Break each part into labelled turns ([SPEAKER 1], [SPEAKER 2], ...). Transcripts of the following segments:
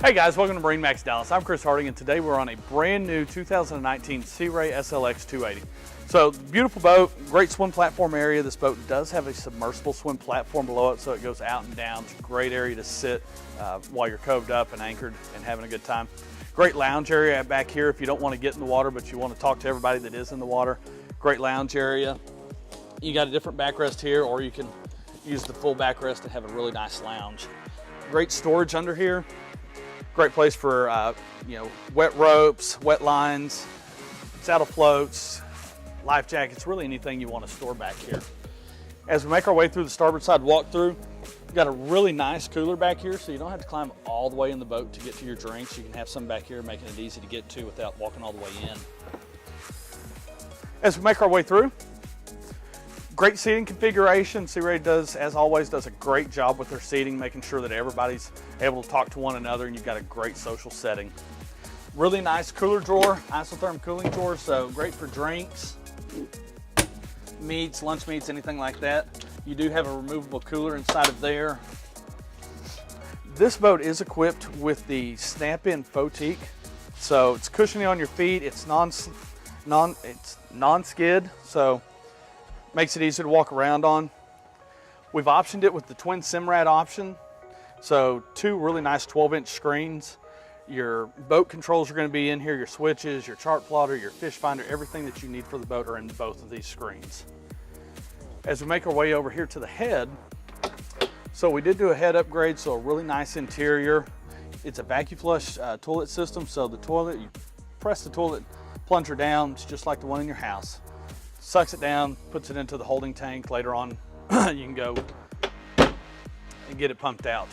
[SPEAKER 1] Hey guys, welcome to MarineMax Dallas. I'm Chris Harding, and today we're on a brand new 2019 Sea Ray SLX 280. So, beautiful boat, great swim platform area. This boat does have a submersible swim platform below it, so it goes out and down. It's a great area to sit while you're coved up and anchored and having a good time. Great lounge area back here if you don't want to get in the water, but you want to talk to everybody that is in the water. Great lounge area. You got a different backrest here, or you can use the full backrest and have a really nice lounge. Great storage under here. Great place for wet ropes, wet lines, saddle floats, life jackets, really anything you want to store back here. As we make our way through the starboard side walkthrough, we've got a really nice cooler back here, so you don't have to climb all the way in the boat to get to your drinks. You can have some back here, making it easy to get to without walking all the way in. As we make our way through, great seating configuration. Sea Ray does, as always, does a great job with their seating, making sure that everybody's able to talk to one another and you've got a great social setting. Really nice cooler drawer, isotherm cooling drawer, so great for drinks, meats, lunch meats, anything like that. You do have a removable cooler inside of there. This boat is equipped with the snap-in Fotique, so it's cushiony on your feet. It's non-skid, so makes it easy to walk around on. We've optioned it with the twin Simrad option. So two really nice 12-inch screens. Your boat controls are going to be in here, your switches, your chart plotter, your fish finder, everything that you need for the boat are in both of these screens. As we make our way over here to the head, so we did do a head upgrade, so a really nice interior. It's a vacuum flush toilet system, so the toilet, you press the toilet plunger down, it's just like the one in your house. Sucks it down, puts it into the holding tank. Later on, you can go and get it pumped out.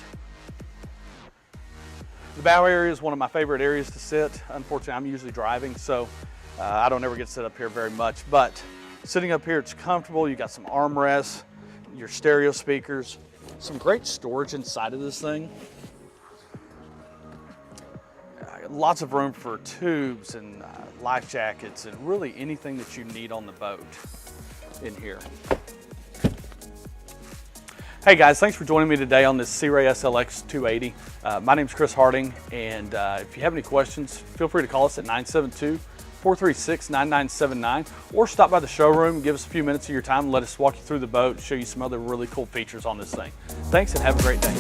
[SPEAKER 1] The bow area is one of my favorite areas to sit. Unfortunately, I'm usually driving, so I don't ever get to sit up here very much, but sitting up here, it's comfortable. You got some armrests, your stereo speakers, some great storage inside of this thing. Lots of room for tubes and life jackets and really anything that you need on the boat in here. Hey guys, thanks for joining me today on this Sea Ray SLX 280. My name's Chris Harding, and if you have any questions, feel free to call us at 972-436-9979 or stop by the showroom, give us a few minutes of your time and let us walk you through the boat and show you some other really cool features on this thing. Thanks and have a great day.